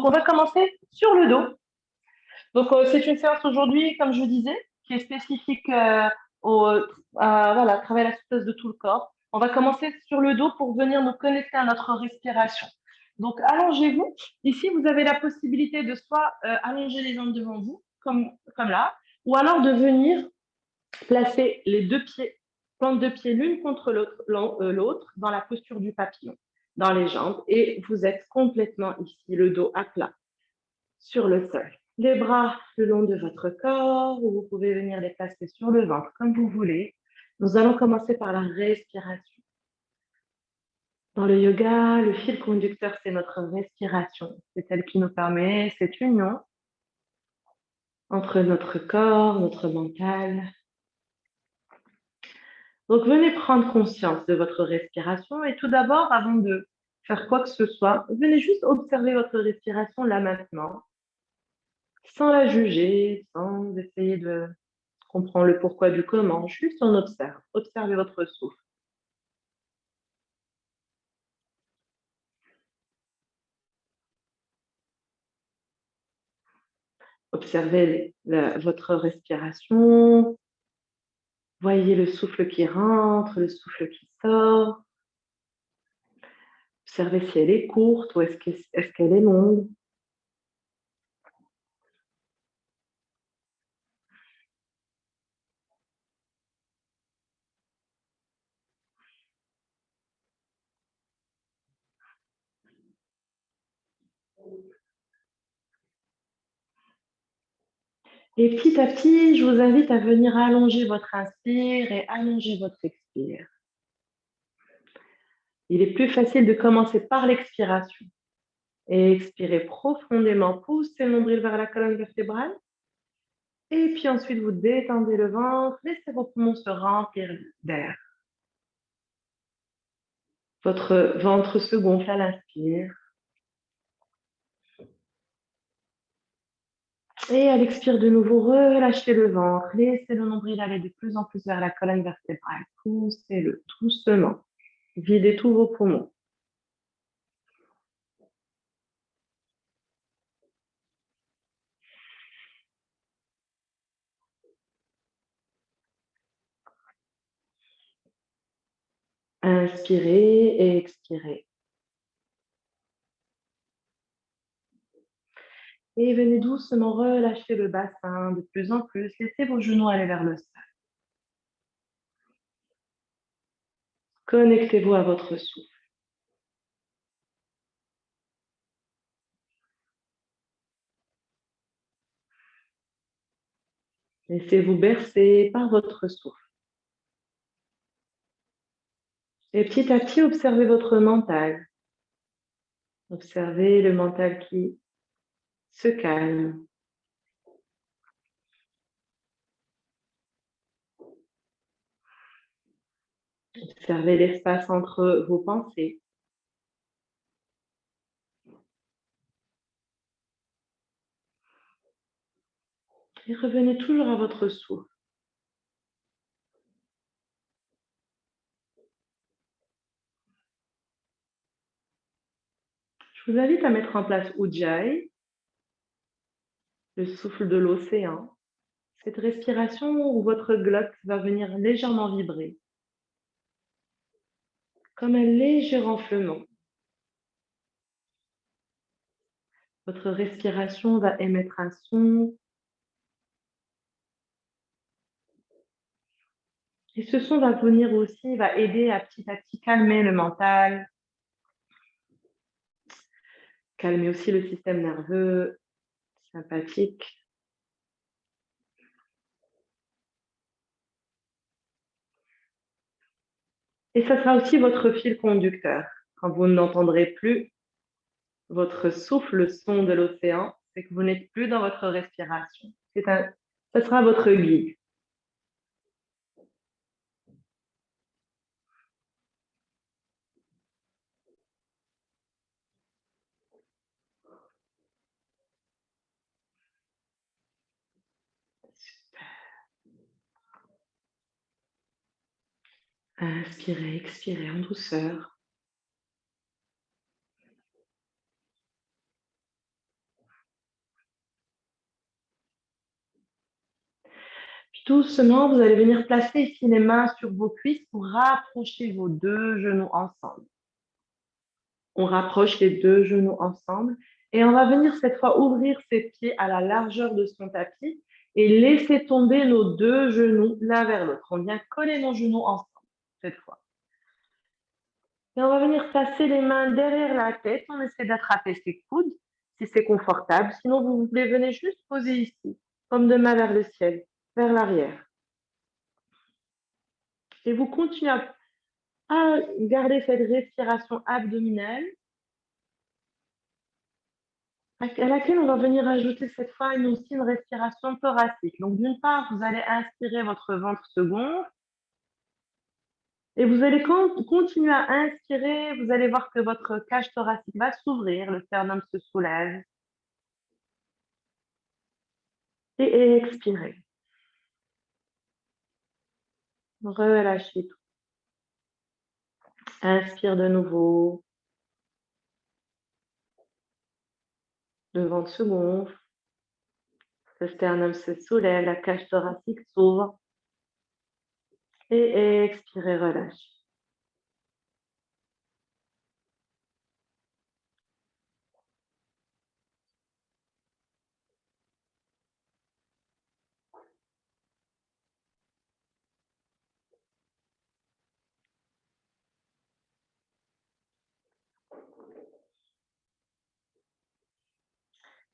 On va commencer sur le dos. Donc, c'est une séance aujourd'hui, comme je disais, qui est spécifique voilà, travailler la souplesse de tout le corps. On va commencer sur le dos pour venir nous connecter à notre respiration. Donc, allongez-vous. Ici, vous avez la possibilité de soit allonger les jambes devant vous, comme là, ou alors de venir placer les deux pieds, plantes de pieds l'une contre l'autre dans la posture du papillon, dans les jambes, et vous êtes complètement ici, le dos à plat sur le sol. Les bras le long de votre corps, ou vous pouvez venir les placer sur le ventre, comme vous voulez. Nous allons commencer par la respiration. Dans le yoga, le fil conducteur, c'est notre respiration. C'est celle qui nous permet cette union entre notre corps, notre mental. Donc, venez prendre conscience de votre respiration et tout d'abord, avant de faire quoi que ce soit, venez juste observer votre respiration là maintenant, sans la juger, sans essayer de comprendre le pourquoi du comment, juste on observe. Observez votre souffle. Observez votre respiration. Voyez le souffle qui rentre, le souffle qui sort. Observez si elle est courte ou est-ce qu'elle est longue. Et petit à petit, je vous invite à venir allonger votre inspire et allonger votre expire. Il est plus facile de commencer par l'expiration. Et expirez profondément, poussez le nombril vers la colonne vertébrale. Et puis ensuite, vous détendez le ventre, laissez vos poumons se remplir d'air. Votre ventre se gonfle à l'inspire. Et à l'expire de nouveau, relâchez le ventre. Laissez le nombril aller de plus en plus vers la colonne vertébrale. Poussez-le doucement. Videz tous vos poumons. Inspirez et expirez. Et venez doucement relâcher le bassin de plus en plus. Laissez vos genoux aller vers le sol. Connectez-vous à votre souffle. Laissez-vous bercer par votre souffle. Et petit à petit, observez votre mental. Observez le mental qui se calme. Observez l'espace entre vos pensées. Et revenez toujours à votre souffle. Je vous invite à mettre en place Ujjayi, le souffle de l'océan. Cette respiration où votre glotte va venir légèrement vibrer, comme un léger renflement. Votre respiration va émettre un son. Et ce son va venir aussi, va aider à petit calmer le mental, calmer aussi le système nerveux sympathique. Et ça sera aussi votre fil conducteur. Quand vous n'entendrez plus votre souffle, le son de l'océan, c'est que vous n'êtes plus dans votre respiration. Ça sera votre guide. Inspirez, expirez en douceur. Doucement, vous allez venir placer ici les mains sur vos cuisses pour rapprocher vos deux genoux ensemble. On rapproche les deux genoux ensemble et on va venir cette fois ouvrir ses pieds à la largeur de son tapis et laisser tomber nos deux genoux l'un vers l'autre. On vient coller nos genoux ensemble cette fois. Et on va venir passer les mains derrière la tête. On essaie d'attraper ses coudes si c'est confortable. Sinon, vous voulez venir juste poser ici, comme de main vers le ciel, vers l'arrière. Et vous continuez à garder cette respiration abdominale à laquelle on va venir ajouter cette fois aussi une respiration thoracique. Donc, d'une part, vous allez inspirer, votre ventre se gonfle. Et vous allez continuer à inspirer, vous allez voir que votre cage thoracique va s'ouvrir, le sternum se soulève. Et expirez. Relâchez tout. Inspire de nouveau. Le ventre se gonfle. Le sternum se soulève, la cage thoracique s'ouvre. Et expirez, relâchez.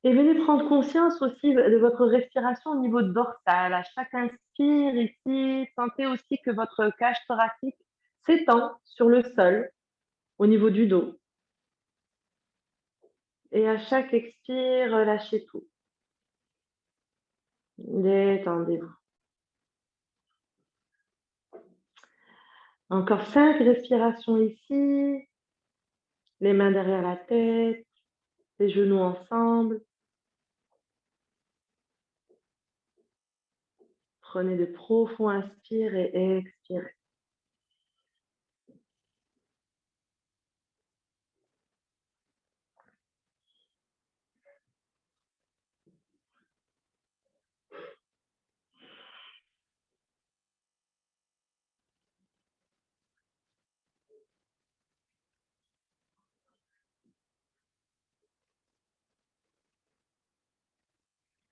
Et venez prendre conscience aussi de votre respiration au niveau dorsal. À chaque inspire ici, sentez aussi que votre cage thoracique s'étend sur le sol au niveau du dos. Et à chaque expire, relâchez tout. Détendez-vous. Encore 5 respirations ici. Les mains derrière la tête, les genoux ensemble. Prenez de profonds inspires et expirez.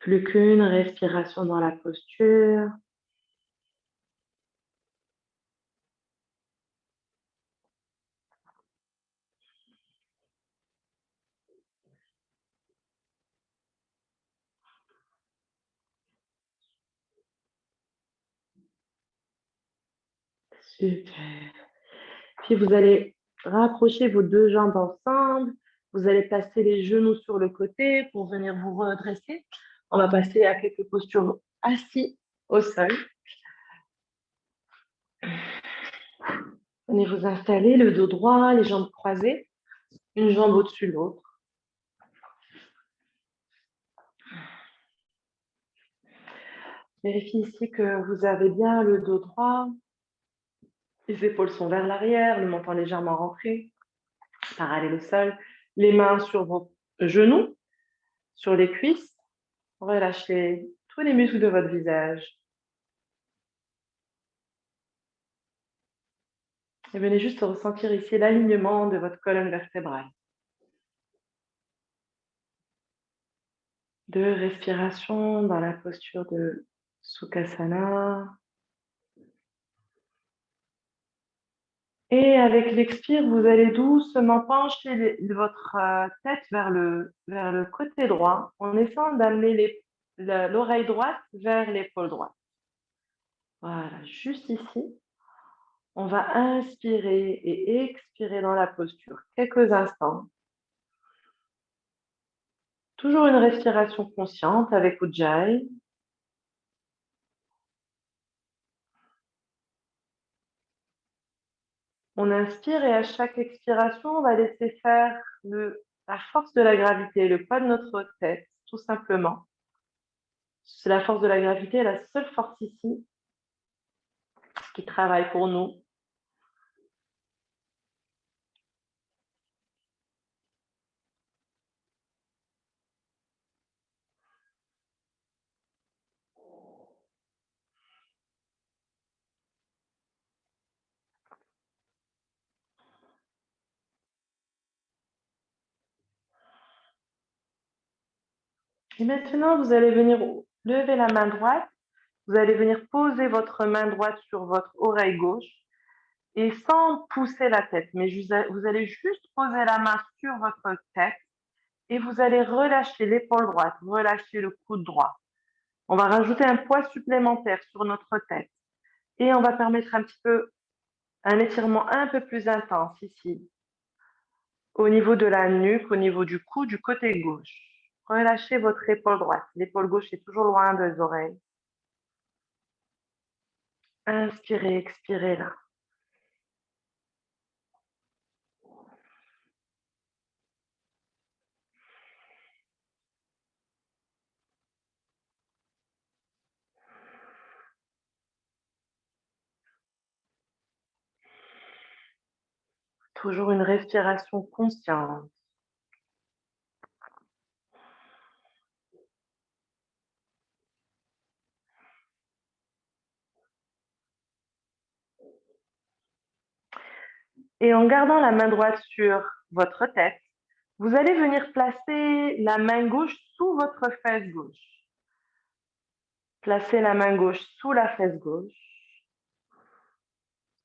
Plus qu'une respiration dans la posture. Super. Puis vous allez rapprocher vos deux jambes ensemble. Vous allez passer les genoux sur le côté pour venir vous redresser. On va passer à quelques postures assis au sol. Venez vous installer, le dos droit, les jambes croisées, une jambe au-dessus de l'autre. Vérifiez ici que vous avez bien le dos droit. Les épaules sont vers l'arrière, le menton légèrement rentré, parallèle au sol. Les mains sur vos genoux, sur les cuisses. Relâchez tous les muscles de votre visage. Et venez juste ressentir ici l'alignement de votre colonne vertébrale. 2 respirations dans la posture de Sukhasana. Et avec l'expire, vous allez doucement pencher votre tête vers le côté droit en essayant d'amener l'oreille droite vers l'épaule droite. Voilà, juste ici. On va inspirer et expirer dans la posture quelques instants. Toujours une respiration consciente avec Ujjayi. On inspire et à chaque expiration, on va laisser faire la force de la gravité, le poids de notre tête, tout simplement. C'est la force de la gravité, la seule force ici qui travaille pour nous. Et maintenant, vous allez venir lever la main droite. Vous allez venir poser votre main droite sur votre oreille gauche et sans pousser la tête, mais vous allez juste poser la main sur votre tête et vous allez relâcher l'épaule droite, relâcher le coude droit. On va rajouter un poids supplémentaire sur notre tête et on va permettre un petit peu un étirement un peu plus intense ici, au niveau de la nuque, au niveau du cou, du côté gauche. Relâchez votre épaule droite. L'épaule gauche est toujours loin des oreilles. Inspirez, expirez là. Toujours une respiration consciente. Et en gardant la main droite sur votre tête, vous allez venir placer la main gauche sous votre fesse gauche. Placez la main gauche sous la fesse gauche.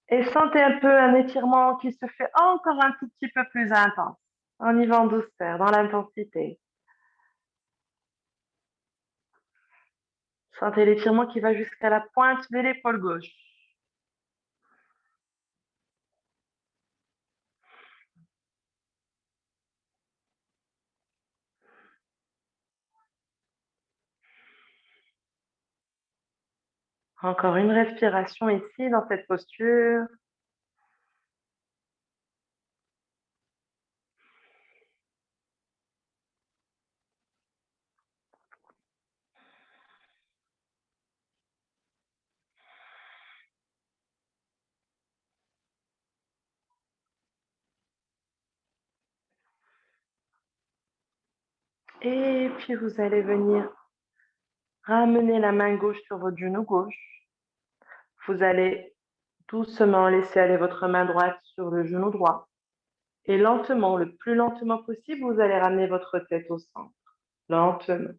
Et sentez un peu un étirement qui se fait encore un tout petit peu plus intense. On y va en douceur, dans l'intensité. Sentez l'étirement qui va jusqu'à la pointe de l'épaule gauche. Encore une respiration ici, dans cette posture. Et puis vous allez venir ramener la main gauche sur votre genou gauche. Vous allez doucement laisser aller votre main droite sur le genou droit. Et lentement, le plus lentement possible, vous allez ramener votre tête au centre. Lentement.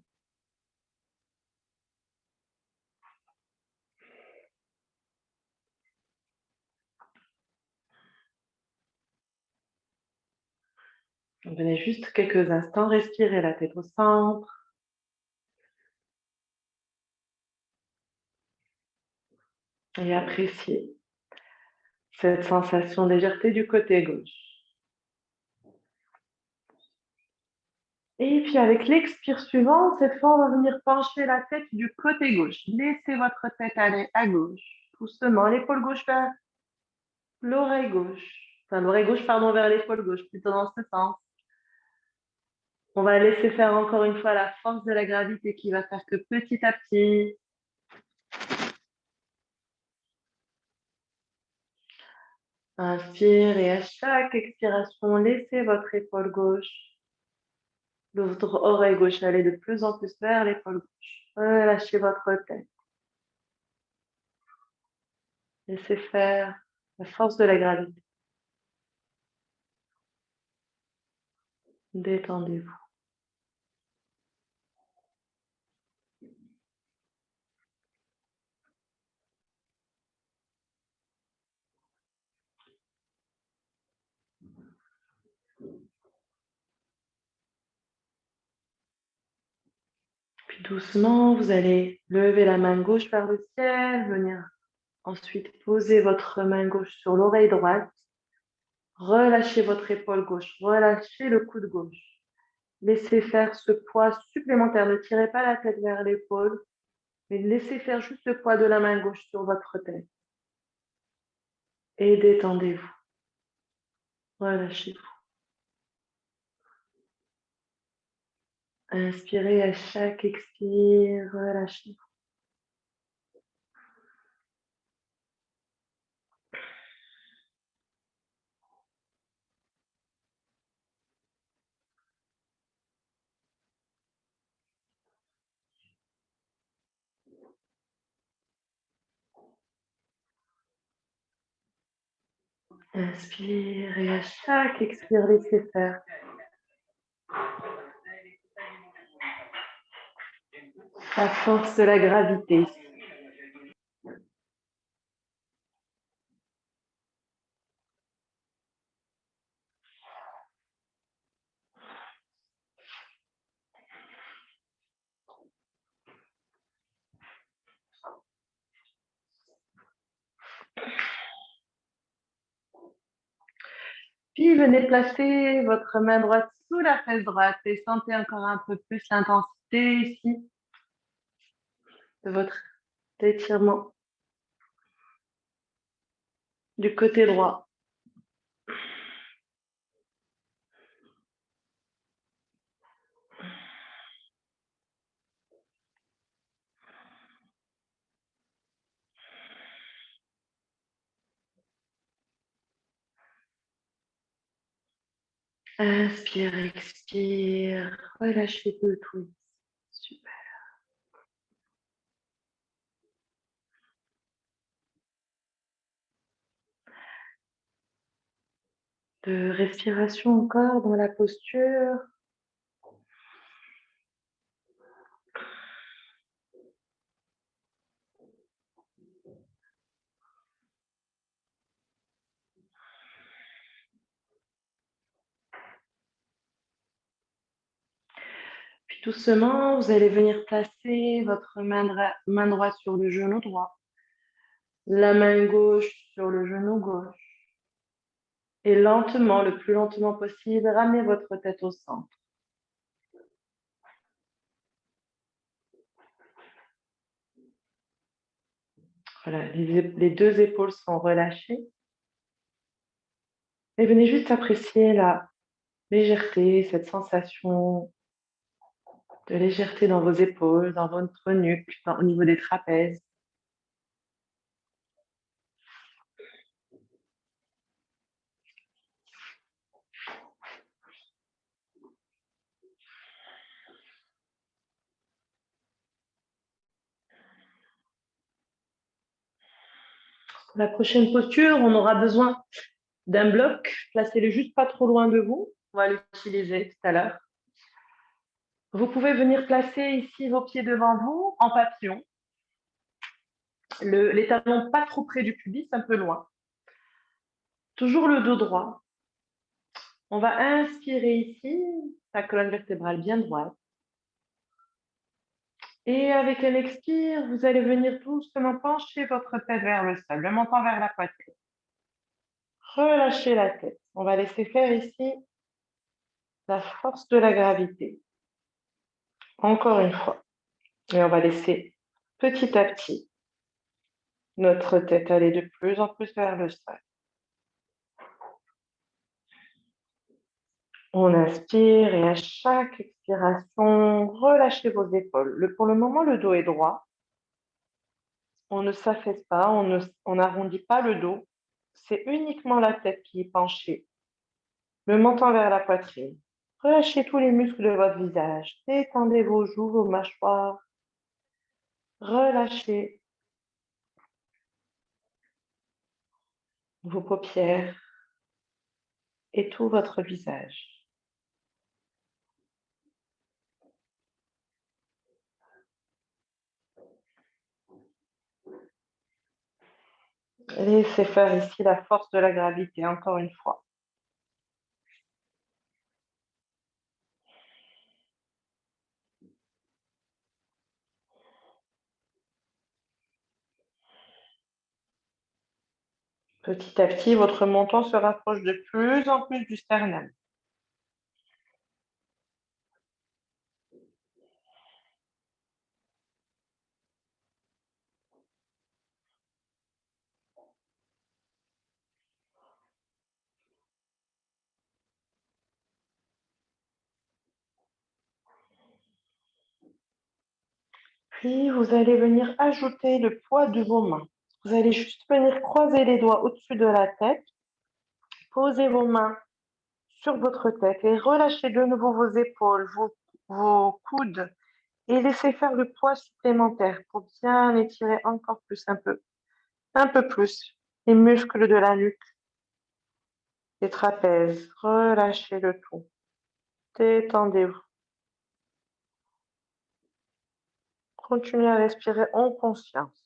Venez juste quelques instants respirer la tête au centre et apprécier cette sensation de légèreté du côté gauche. Et puis avec l'expire suivante, cette fois, on va venir pencher la tête du côté gauche. Laissez votre tête aller à gauche, doucement, l'épaule gauche vers l'oreille gauche. Enfin, l'oreille gauche, pardon, vers l'épaule gauche, plutôt dans ce sens. On va laisser faire encore une fois la force de la gravité qui va faire que petit à petit, inspire et à chaque expiration, laissez votre épaule gauche, l'autre oreille gauche aller de plus en plus vers l'épaule gauche. Relâchez votre tête. Laissez faire la force de la gravité. Détendez-vous. Puis doucement, vous allez lever la main gauche vers le ciel, venir ensuite poser votre main gauche sur l'oreille droite. Relâchez votre épaule gauche, relâchez le coude gauche. Laissez faire ce poids supplémentaire. Ne tirez pas la tête vers l'épaule, mais laissez faire juste le poids de la main gauche sur votre tête. Et détendez-vous. Relâchez-vous. Inspirez à chaque expire, relâchez-vous. Inspire et à chaque expire, laissez faire. La force de la gravité. Puis venez placer votre main droite sous la fesse droite et sentez encore un peu plus l'intensité ici de votre étirement du côté droit. Inspire, expire, relâchez tout. Super. De respiration encore dans la posture. Puis doucement, vous allez venir placer votre main droite sur le genou droit, la main gauche sur le genou gauche. Et lentement, le plus lentement possible, ramenez votre tête au centre. Voilà, les deux épaules sont relâchées. Et venez juste apprécier la légèreté, cette sensation de légèreté dans vos épaules, dans votre nuque, au niveau des trapèzes. Pour la prochaine posture, on aura besoin d'un bloc. Placez-le juste pas trop loin de vous. On va l'utiliser tout à l'heure. Vous pouvez venir placer ici vos pieds devant vous en papillon. Les talons pas trop près du pubis, un peu loin. Toujours le dos droit. On va inspirer ici, la colonne vertébrale bien droite. Et avec un expire, vous allez venir doucement pencher votre tête vers le sol, le menton vers la poitrine. Relâchez la tête. On va laisser faire ici la force de la gravité. Encore une fois. Et on va laisser petit à petit notre tête aller de plus en plus vers le sol. On inspire et à chaque expiration, relâchez vos épaules. Pour le moment, le dos est droit. On ne s'affaisse pas, on n'arrondit pas le dos. C'est uniquement la tête qui est penchée. Le menton vers la poitrine. Relâchez tous les muscles de votre visage. Détendez vos joues, vos mâchoires. Relâchez vos paupières et tout votre visage. Laissez faire ici la force de la gravité, encore une fois. Petit à petit, votre menton se rapproche de plus en plus du sternum. Puis, vous allez venir ajouter le poids de vos mains. Vous allez juste venir croiser les doigts au-dessus de la tête, poser vos mains sur votre tête et relâchez de nouveau vos épaules, vos coudes et laissez faire le poids supplémentaire pour bien étirer encore plus un peu plus les muscles de la nuque, les trapèzes. Relâchez le tout. Détendez-vous. Continuez à respirer en conscience.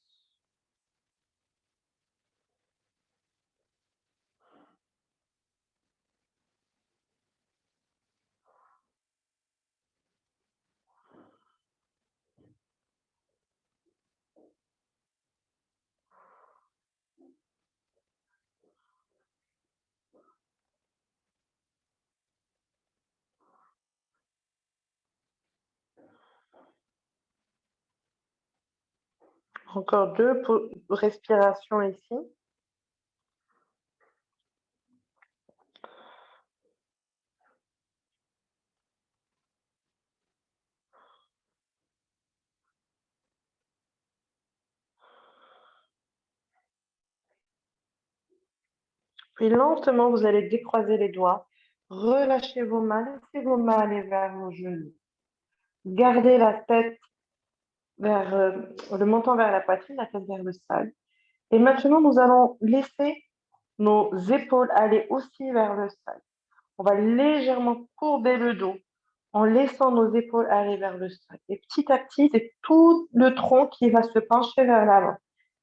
Encore deux respirations ici. Puis lentement, vous allez décroiser les doigts, relâchez vos mains, laissez vos mains aller vers vos genoux. Gardez la tête vers le menton vers la poitrine, la tête vers le sol. Et maintenant, nous allons laisser nos épaules aller aussi vers le sol. On va légèrement courber le dos en laissant nos épaules aller vers le sol. Et petit à petit, c'est tout le tronc qui va se pencher vers l'avant.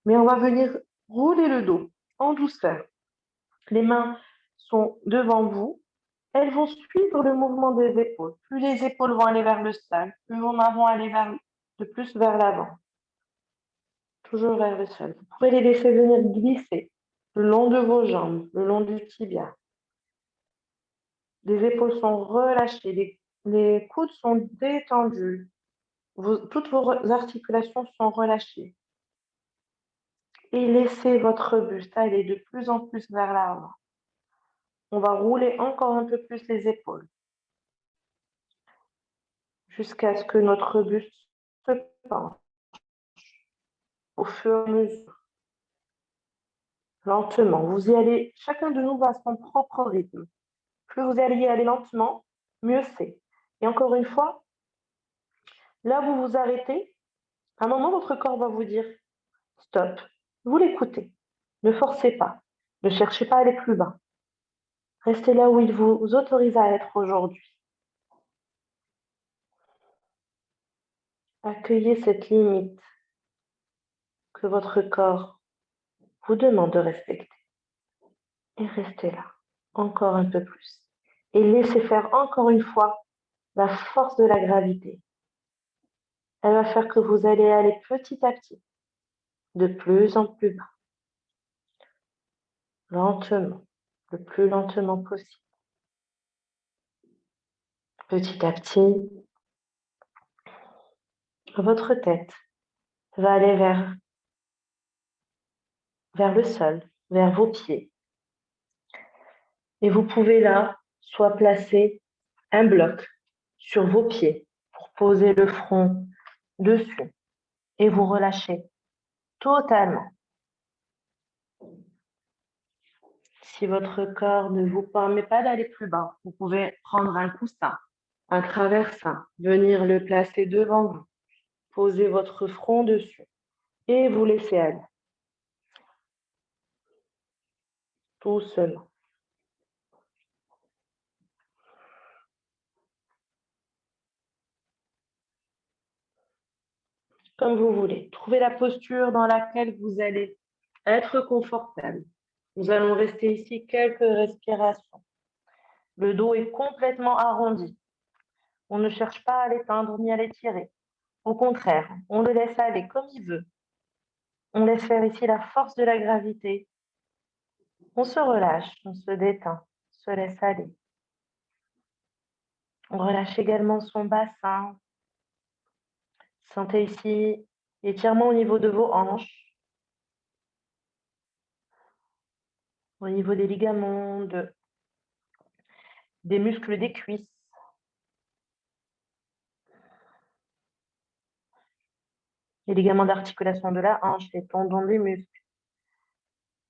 Mais on va venir rouler le dos en douceur. Les mains sont devant vous. Elles vont suivre le mouvement des épaules. Plus les épaules vont aller vers le sol, plus vos mains vont aller de plus vers l'avant. Toujours vers le sol. Vous pouvez les laisser venir glisser le long de vos jambes, le long du tibia. Les épaules sont relâchées, les coudes sont détendus. Toutes vos articulations sont relâchées. Et laissez votre buste aller de plus en plus vers l'avant. On va rouler encore un peu plus les épaules jusqu'à ce que notre buste se penche au fur et à mesure. Lentement, vous y allez, chacun de nous va à son propre rythme. Plus vous allez y aller lentement, mieux c'est. Et encore une fois, là vous vous arrêtez, à un moment votre corps va vous dire stop. Vous l'écoutez. Ne forcez pas. Ne cherchez pas à aller plus bas. Restez là où il vous autorise à être aujourd'hui. Accueillez cette limite que votre corps vous demande de respecter. Et restez là, encore un peu plus. Et laissez faire encore une fois la force de la gravité. Elle va faire que vous allez aller petit à petit, de plus en plus bas, lentement, le plus lentement possible. Petit à petit, votre tête va aller vers le sol, vers vos pieds. Et vous pouvez là, soit placer un bloc sur vos pieds pour poser le front dessus et vous relâchez totalement. Si votre corps ne vous permet pas d'aller plus bas, vous pouvez prendre un coussin, un traversin, venir le placer devant vous, poser votre front dessus et vous laisser aller. Doucement. Comme vous voulez. Trouvez la posture dans laquelle vous allez être confortable. Nous allons rester ici quelques respirations. Le dos est complètement arrondi. On ne cherche pas à l'éteindre ni à l'étirer. Au contraire, on le laisse aller comme il veut. On laisse faire ici la force de la gravité. On se relâche, on se détend, on se laisse aller. On relâche également son bassin. Sentez ici l'étirement au niveau de vos hanches, au niveau des ligaments, des muscles des cuisses. Les ligaments d'articulation de la hanche, les tendons des muscles.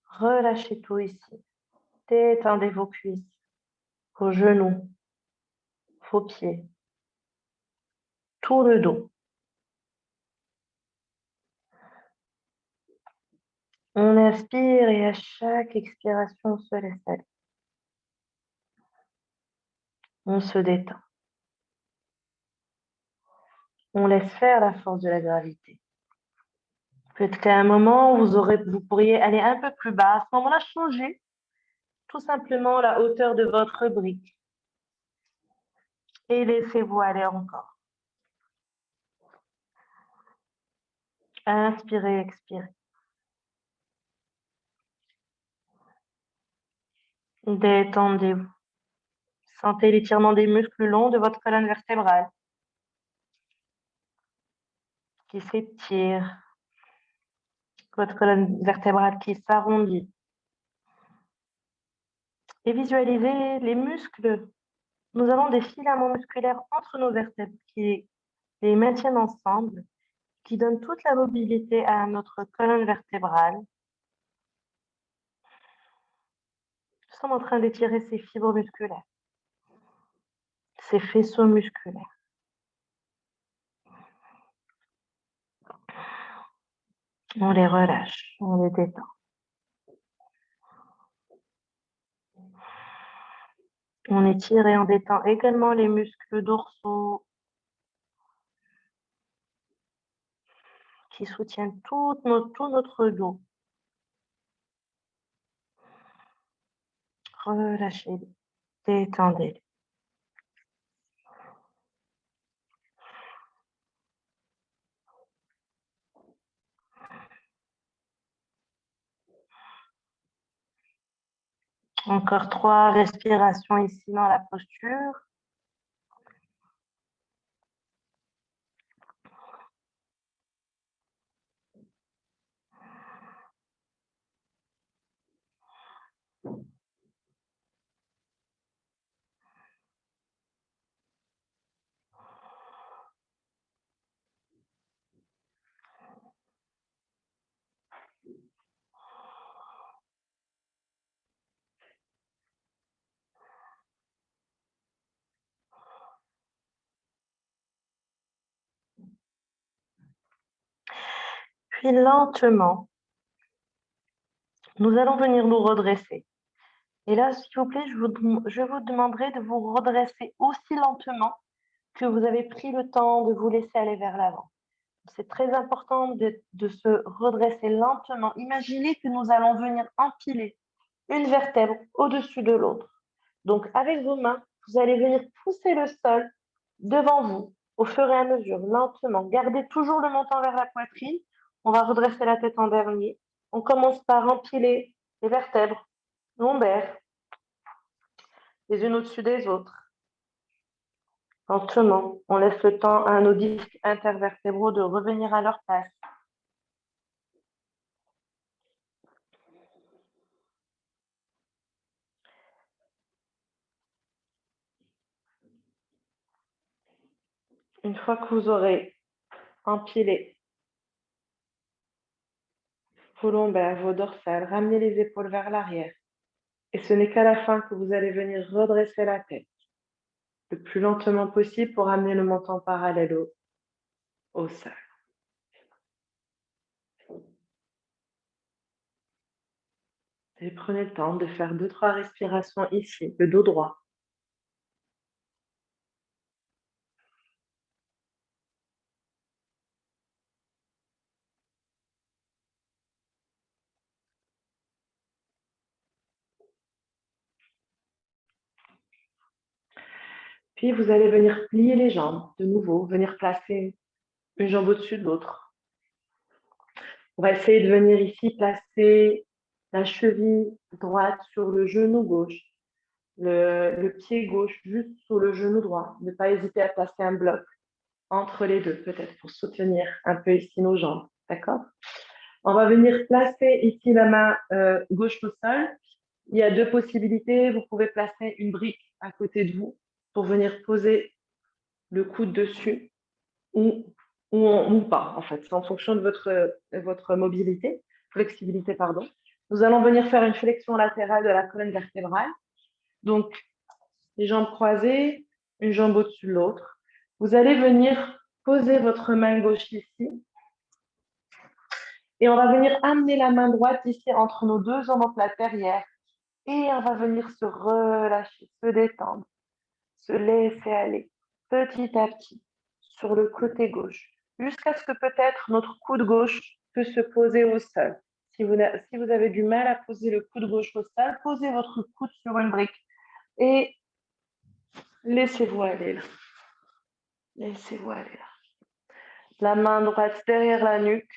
Relâchez tout ici. Détendez vos cuisses, vos genoux, vos pieds, tout le dos. On inspire et à chaque expiration, on se laisse aller. On se détend. On laisse faire la force de la gravité. Peut-être qu'à un moment, vous pourriez aller un peu plus bas. À ce moment-là, changez tout simplement la hauteur de votre brique et laissez-vous aller encore. Inspirez, expirez. Détendez-vous. Sentez l'étirement des muscles le long de votre colonne vertébrale qui s'étire, votre colonne vertébrale qui s'arrondit. Et visualisez les muscles. Nous avons des filaments musculaires entre nos vertèbres qui les maintiennent ensemble, qui donnent toute la mobilité à notre colonne vertébrale. Nous sommes en train d'étirer ces fibres musculaires, ces faisceaux musculaires. On les relâche, on les détend. On étire et on détend également les muscles dorsaux qui soutiennent tout notre dos. Relâchez-les, détendez-les. Encore 3 respirations ici dans la posture. Puis lentement, nous allons venir nous redresser. Et là, s'il vous plaît, je vous demanderai de vous redresser aussi lentement que vous avez pris le temps de vous laisser aller vers l'avant. C'est très important de se redresser lentement. Imaginez que nous allons venir empiler une vertèbre au-dessus de l'autre. Donc, avec vos mains, vous allez venir pousser le sol devant vous au fur et à mesure, lentement. Gardez toujours le menton vers la poitrine. On va redresser la tête en dernier. On commence par empiler les vertèbres lombaires, les unes au-dessus des autres. Lentement, on laisse le temps à nos disques intervertébraux de revenir à leur place. Une fois que vous aurez empilé vos lombaires, vos dorsales, ramenez les épaules vers l'arrière. Et ce n'est qu'à la fin que vous allez venir redresser la tête le plus lentement possible pour amener le menton parallèle au sol. Et prenez le temps de faire 2-3 respirations ici, le dos droit. Puis vous allez venir plier les jambes de nouveau, venir placer une jambe au-dessus de l'autre. On va essayer de venir ici placer la cheville droite sur le genou gauche, le pied gauche juste sous le genou droit. Ne pas hésiter à placer un bloc entre les deux, peut-être pour soutenir un peu ici nos jambes. D'accord? On va venir placer ici la main gauche au sol. Il y a 2 possibilités. Vous pouvez placer une brique à côté de vous pour venir poser le coude dessus ou, ou pas, en fait. C'est en fonction de votre mobilité, flexibilité, pardon. Nous allons venir faire une flexion latérale de la colonne vertébrale. Donc, les jambes croisées, une jambe au-dessus de l'autre. Vous allez venir poser votre main gauche ici. Et on va venir amener la main droite ici entre nos 2 omoplates derrière. Et on va venir se relâcher, se détendre, se laisser aller petit à petit sur le côté gauche, jusqu'à ce que peut-être notre coude gauche peut se poser au sol. Si vous avez du mal à poser le coude gauche au sol, posez votre coude sur une brique et laissez-vous aller là. Laissez-vous aller là. La main droite derrière la nuque.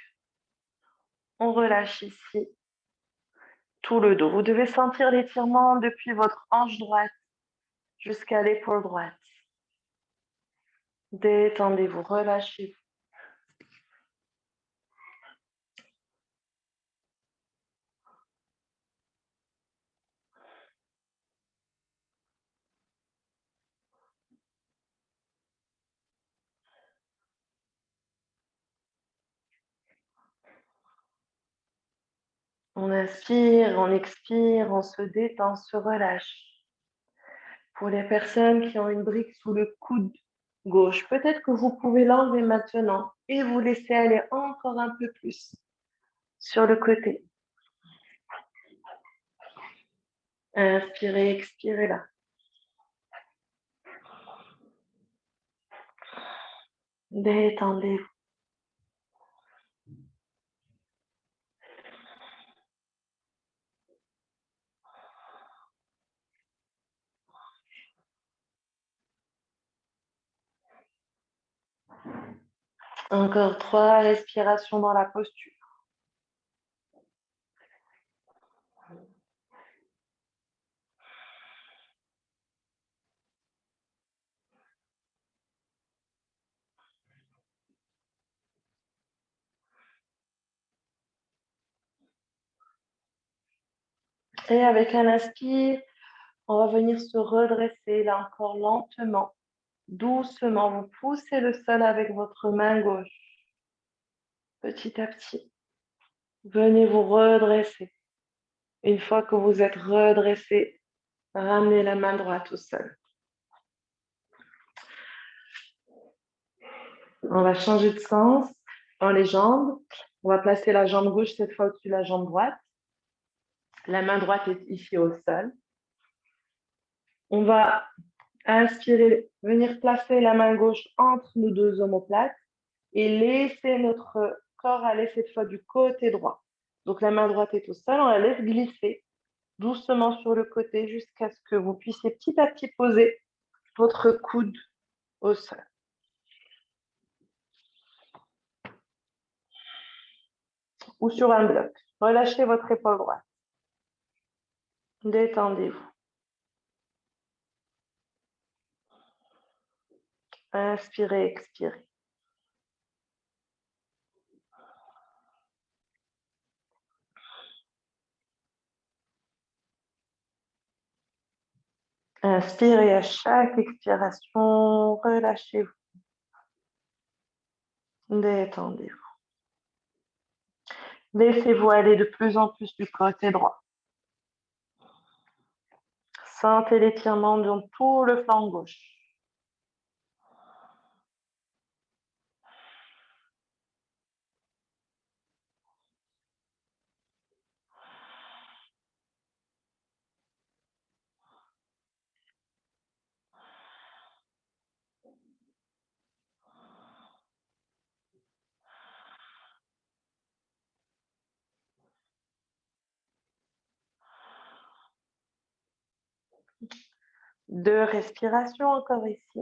On relâche ici tout le dos. Vous devez sentir l'étirement depuis votre hanche droite jusqu'à l'épaule droite. Détendez-vous, relâchez-vous. On inspire, on expire, on se détend, on se relâche. Pour les personnes qui ont une brique sous le coude gauche, peut-être que vous pouvez l'enlever maintenant et vous laisser aller encore un peu plus sur le côté. Inspirez, expirez là. Détendez-vous. Encore 3 respirations dans la posture. Et avec un inspire, on va venir se redresser là encore lentement, doucement. Vous poussez le sol avec votre main gauche. Petit à petit, venez vous redresser. Une fois que vous êtes redressé, ramenez la main droite au sol. On va changer de sens dans les jambes. On va placer la jambe gauche cette fois au-dessus de la jambe droite. La main droite est ici au sol. On va inspirer, venir placer la main gauche entre nos deux omoplates et laisser notre corps aller cette fois du côté droit. Donc la main droite est au sol, on la laisse glisser doucement sur le côté jusqu'à ce que vous puissiez petit à petit poser votre coude au sol. Ou sur un bloc. Relâchez votre épaule droite. Détendez-vous. Inspirez, expirez. Inspirez à chaque expiration, relâchez-vous. Détendez-vous. Laissez-vous aller de plus en plus du côté droit. Sentez l'étirement dans tout le flanc gauche. Deux respirations encore ici.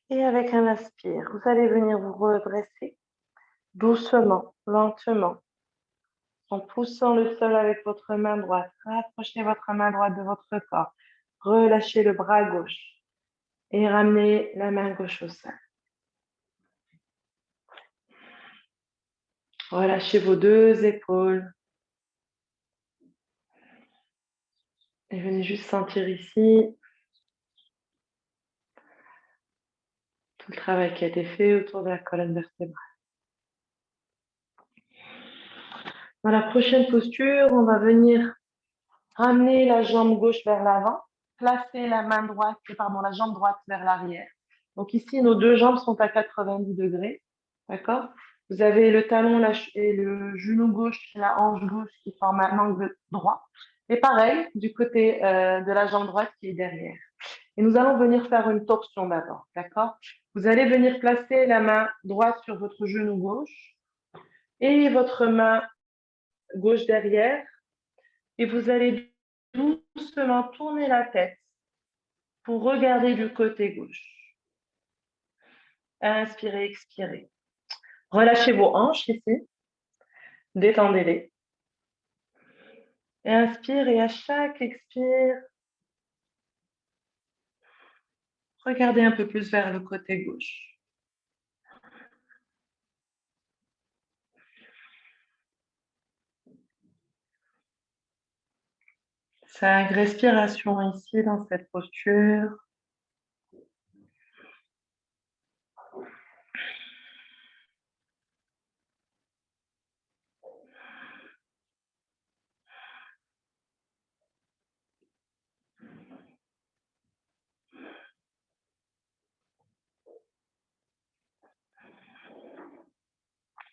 Et avec un inspire, vous allez venir vous redresser doucement, lentement, en poussant le sol avec votre main droite. Rapprochez votre main droite de votre corps. Relâchez le bras gauche et ramenez la main gauche au sol. Relâchez vos deux épaules. Et venez juste sentir ici tout le travail qui a été fait autour de la colonne vertébrale. Dans la prochaine posture, on va venir ramener la jambe gauche vers l'avant, placer la jambe droite vers l'arrière. Donc ici, nos deux jambes sont à 90 degrés, d'accord? Vous avez le talon et le genou gauche, la hanche gauche qui forment un angle droit. Et pareil, du côté de la jambe droite qui est derrière. Et nous allons venir faire une torsion d'abord, d'accord? Vous allez venir placer la main droite sur votre genou gauche et votre main gauche derrière. Et vous allez doucement tourner la tête pour regarder du côté gauche. Inspirez, expirez. Relâchez vos hanches ici. Détendez-les. Et inspire et à chaque expire, regardez un peu plus vers le côté gauche. Cinq respirations ici dans cette posture.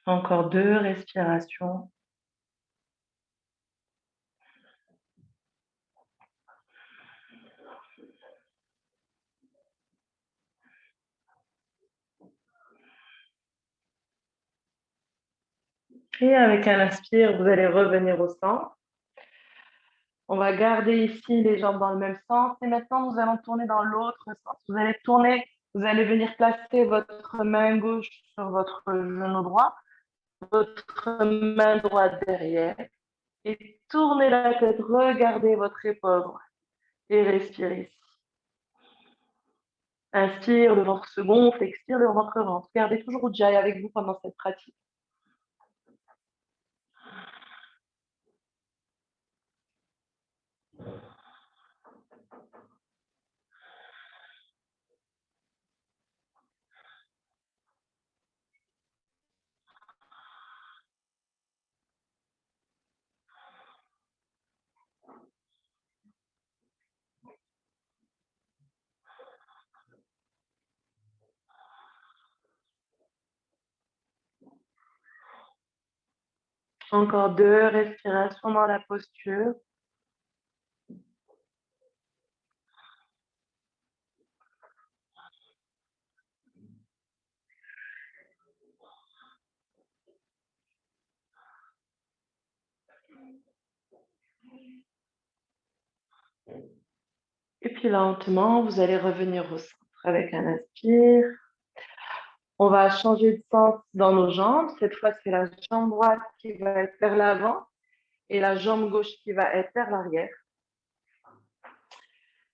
Encore 2 respirations. Et avec un inspire, vous allez revenir au centre. On va garder ici les jambes dans le même sens. Et maintenant, nous allons tourner dans l'autre sens. Vous allez tourner, vous allez venir placer votre main gauche sur votre genou droit, votre main droite derrière. Et tournez la tête, regardez votre épaule droite. Et respirez. Inspire, le ventre se gonfle, expire, le ventre rentre. Gardez toujours Ujjayi avec vous pendant cette pratique. Encore 2 respirations dans la posture. Et puis lentement, vous allez revenir au centre avec un inspire. On va changer de sens dans nos jambes. Cette fois, c'est la jambe droite qui va être vers l'avant et la jambe gauche qui va être vers l'arrière.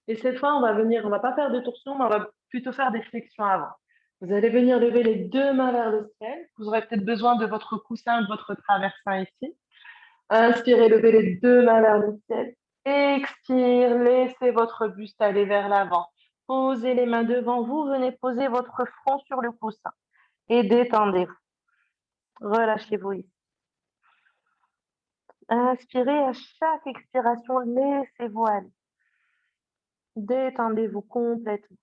Et cette fois, on va pas faire de torsion, mais on va plutôt faire des flexions avant. Vous allez venir lever les 2 mains vers le ciel. Vous aurez peut-être besoin de votre coussin, de votre traversin ici. Inspirez, levez les 2 mains vers le ciel. Expire, laissez votre buste aller vers l'avant. Posez les mains devant vous, venez poser votre front sur le coussin et détendez-vous. Relâchez-vous ici. Inspirez, à chaque expiration, laissez-vous aller. Détendez-vous complètement.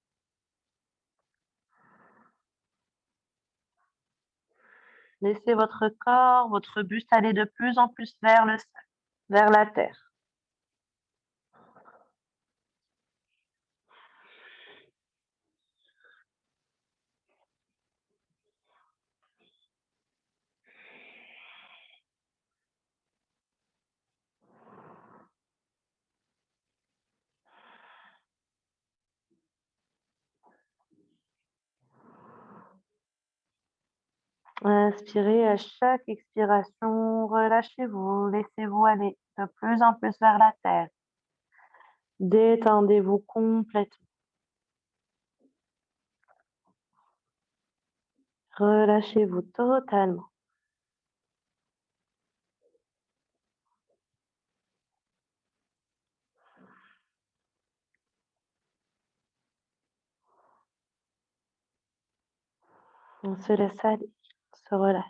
Laissez votre corps, votre buste aller de plus en plus vers le sol, vers la terre. Inspirez, à chaque expiration, relâchez-vous, laissez-vous aller de plus en plus vers la terre. Détendez-vous complètement. Relâchez-vous totalement. On se laisse aller, on se relâche.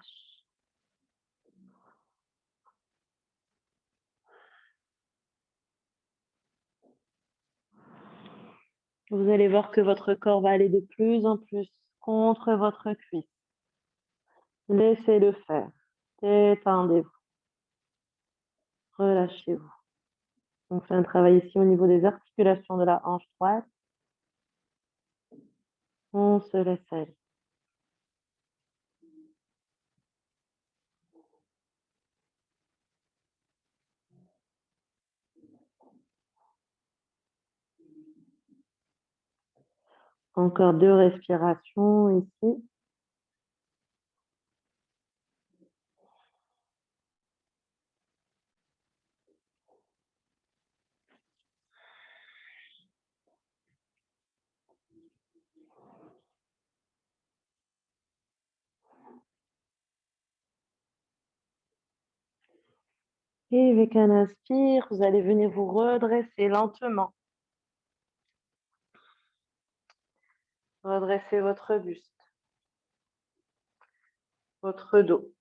Vous allez voir que votre corps va aller de plus en plus contre votre cuisse. Laissez-le faire. Détendez-vous. Relâchez-vous. On fait un travail ici au niveau des articulations de la hanche droite. On se laisse aller. Encore 2 respirations ici. Et avec un inspire, vous allez venir vous redresser lentement. Redressez votre buste, votre dos.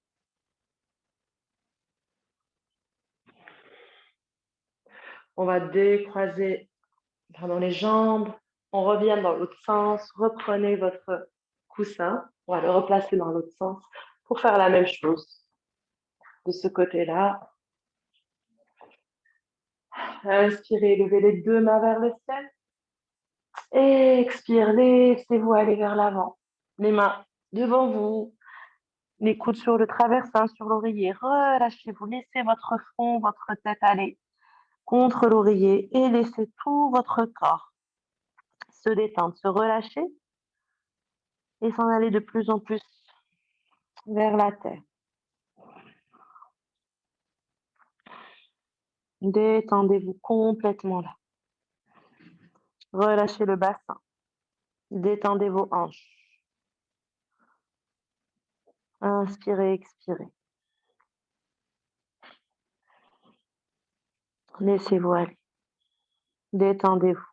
On va décroiser les jambes. On revient dans l'autre sens. Reprenez votre coussin. On va le replacer dans l'autre sens pour faire la même chose. De ce côté-là. Inspirez, levez les 2 mains vers le ciel. Expire, laissez-vous aller vers l'avant. Les mains devant vous. Les coudes sur le traversin, sur l'oreiller. Relâchez-vous. Laissez votre front, votre tête aller contre l'oreiller et laissez tout votre corps se détendre, se relâcher et s'en aller de plus en plus vers la terre. Détendez-vous complètement là. Relâchez le bassin. Détendez vos hanches. Inspirez, expirez. Laissez-vous aller. Détendez-vous.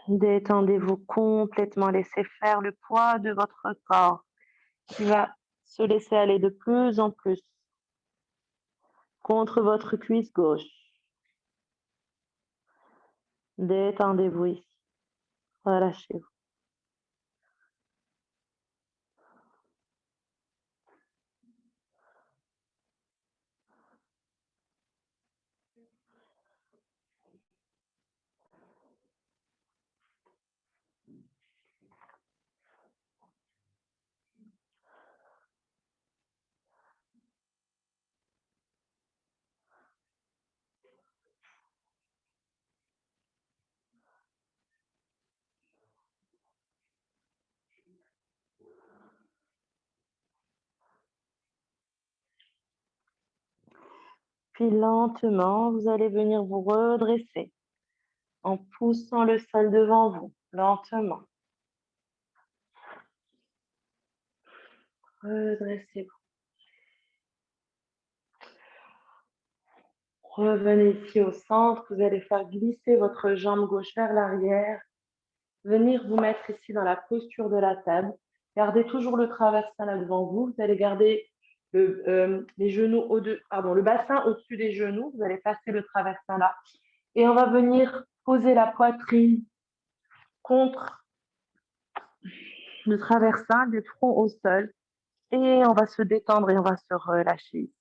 Détendez-vous complètement. Laissez faire le poids de votre corps qui va se laisser aller de plus en plus contre votre cuisse gauche. Détendez-vous ici. Relâchez-vous. Puis lentement, vous allez venir vous redresser en poussant le sol devant vous, lentement. Redressez-vous. Revenez ici au centre, vous allez faire glisser votre jambe gauche vers l'arrière, venir vous mettre ici dans la posture de la table. Gardez toujours le traversin là devant vous, vous allez garder les genoux le bassin au-dessus des genoux, vous allez passer le traversin là. Et on va venir poser la poitrine contre le traversin, du front au sol. Et on va se détendre et on va se relâcher.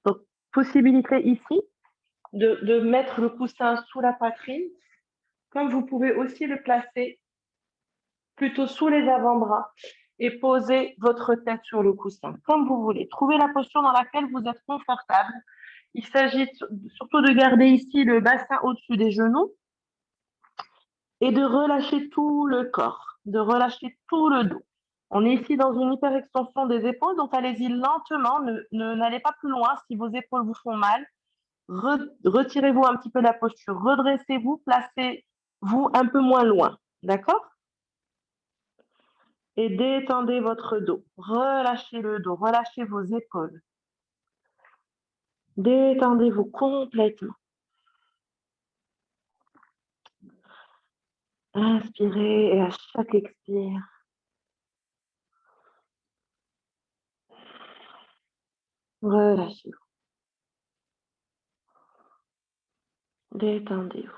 Donc, possibilité ici de mettre le coussin sous la poitrine, comme vous pouvez aussi le placer plutôt sous les avant-bras et poser votre tête sur le coussin, comme vous voulez. Trouvez la posture dans laquelle vous êtes confortable. Il s'agit surtout de garder ici le bassin au-dessus des genoux et de relâcher tout le corps, de relâcher tout le dos. On est ici dans une hyperextension des épaules, donc allez-y lentement, n'allez pas plus loin si vos épaules vous font mal. Retirez-vous un petit peu la posture, redressez-vous, placez-vous un peu moins loin, d'accord? Et détendez votre dos, relâchez le dos, relâchez vos épaules. Détendez-vous complètement. Inspirez et à chaque expire, relâchez-vous, détendez-vous.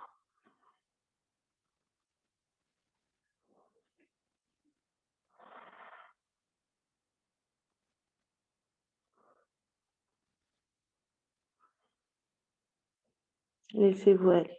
Laissez-vous aller.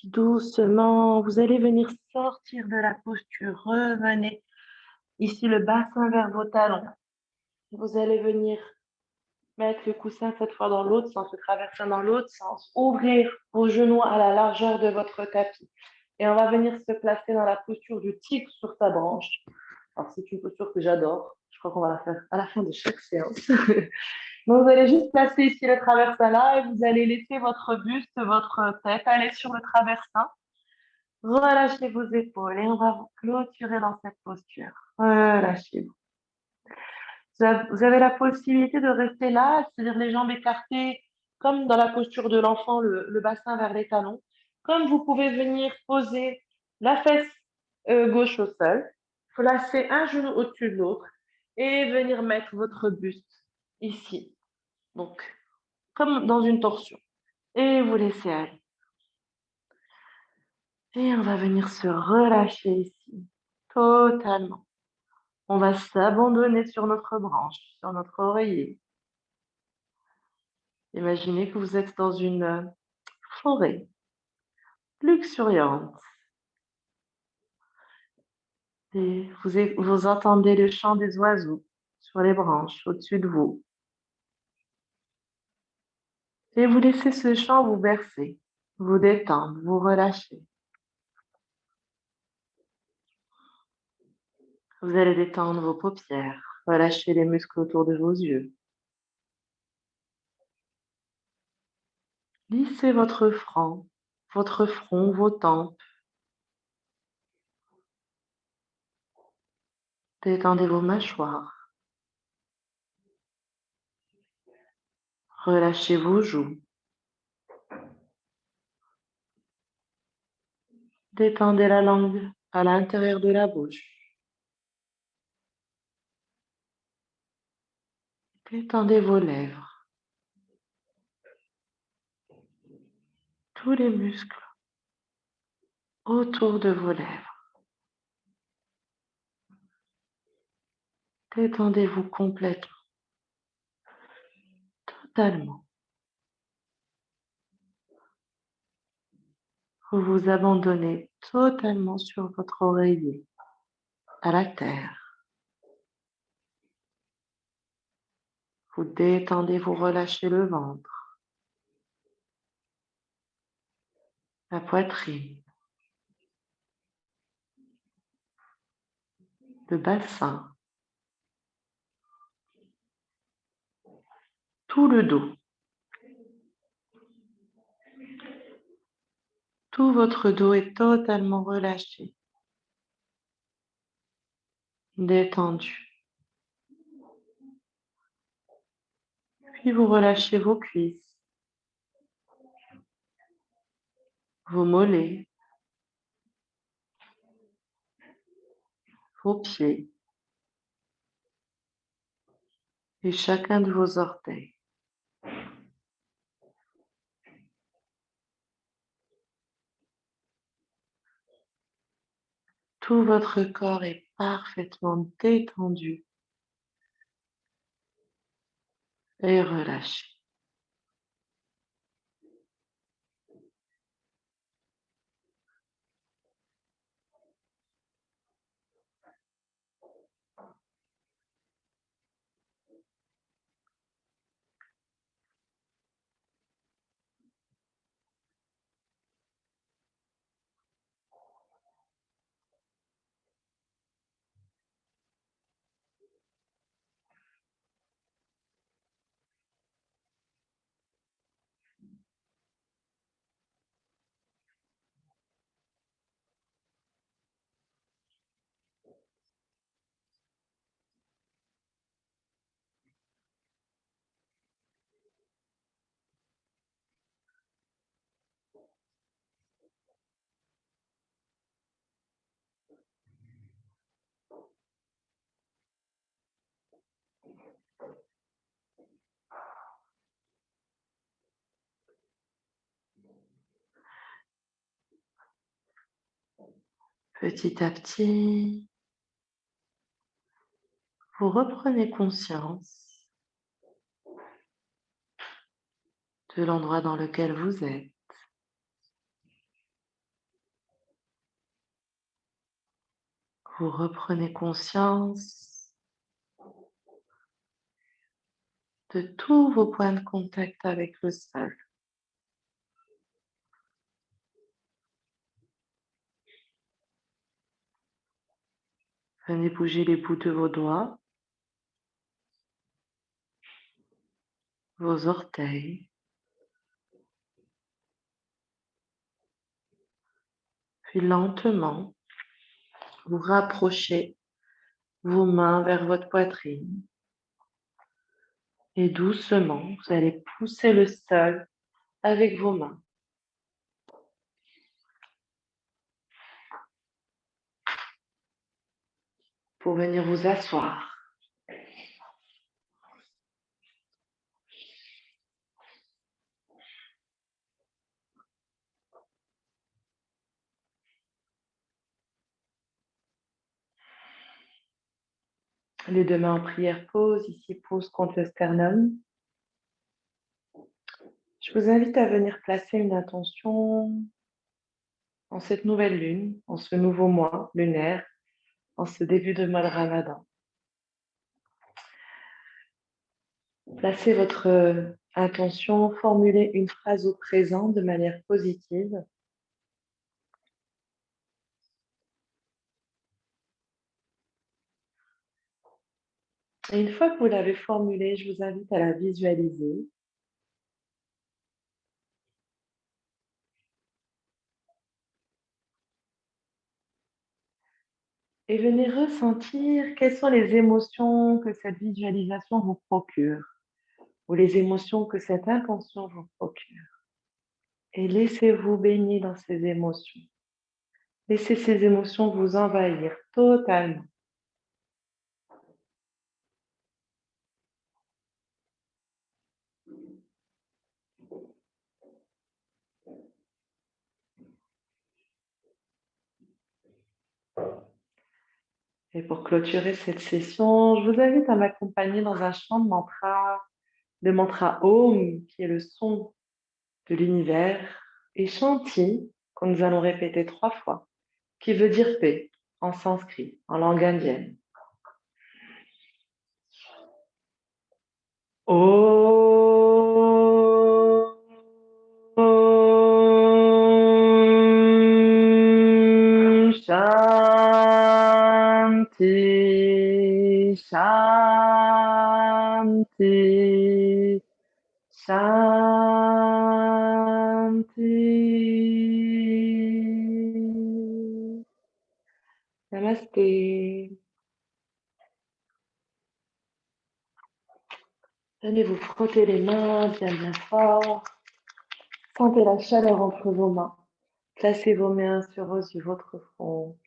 Puis doucement, vous allez venir sortir de la posture. Revenez ici le bassin vers vos talons. Vous allez venir mettre le coussin cette fois dans l'autre sens, le traversin dans l'autre sens. Ouvrir vos genoux à la largeur de votre tapis. Et on va venir se placer dans la posture du tigre sur sa branche. Alors, c'est une posture que j'adore. Je crois qu'on va la faire à la fin de chaque séance. Donc, vous allez juste placer ici le traversin là et vous allez laisser votre buste, votre tête aller sur le traversin. Relâchez vos épaules et on va vous clôturer dans cette posture. Relâchez-vous. Vous avez la possibilité de rester là, c'est-à-dire les jambes écartées, comme dans la posture de l'enfant, le bassin vers les talons. Comme vous pouvez venir poser la fesse gauche au sol, placer un genou au-dessus de l'autre et venir mettre votre buste ici. Donc, comme dans une torsion. Et vous laissez aller. Et on va venir se relâcher ici, totalement. On va s'abandonner sur notre branche, sur notre oreiller. Imaginez que vous êtes dans une forêt luxuriante et vous entendez le chant des oiseaux sur les branches au-dessus de vous. Et vous laissez ce chant vous bercer, vous détendre, vous relâcher. Vous allez détendre vos paupières, relâcher les muscles autour de vos yeux. Lissez votre front, vos tempes. Détendez vos mâchoires. Relâchez vos joues. Détendez la langue à l'intérieur de la bouche. Détendez vos lèvres. Tous les muscles autour de vos lèvres. Détendez-vous complètement, totalement. Vous vous abandonnez totalement sur votre oreiller, à la terre. Vous détendez, vous relâchez le ventre, la poitrine, le bassin, tout le dos. Tout votre dos est totalement relâché, détendu. Puis vous relâchez vos cuisses, vos mollets, vos pieds et chacun de vos orteils. Tout votre corps est parfaitement détendu et relâché. Petit à petit, vous reprenez conscience de l'endroit dans lequel vous êtes. Vous reprenez conscience de tous vos points de contact avec le sol. Venez bouger les bouts de vos doigts, vos orteils, puis lentement, vous rapprochez vos mains vers votre poitrine et doucement, vous allez pousser le sol avec vos mains. Pour venir vous asseoir. Les deux mains en prière pause, ici pouce contre le sternum. Je vous invite à venir placer une intention en cette nouvelle lune, en ce nouveau mois lunaire, en ce début de mois de Ramadan. Placez votre intention, formulez une phrase au présent de manière positive. Et une fois que vous l'avez formulée, je vous invite à la visualiser. Et venez ressentir quelles sont les émotions que cette visualisation vous procure ou les émotions que cette intention vous procure. Et laissez-vous baigner dans ces émotions. Laissez ces émotions vous envahir totalement. Et pour clôturer cette session, je vous invite à m'accompagner dans un chant de mantra, le mantra Om, qui est le son de l'univers, et Shanti, que nous allons répéter 3 fois, qui veut dire paix en sanskrit, en langue indienne. Om Shanti Shanti Shanti. Namasté. Venez vous frotter les mains bien bien fort. Sentez la chaleur entre vos mains. Placez vos mains sur votre front.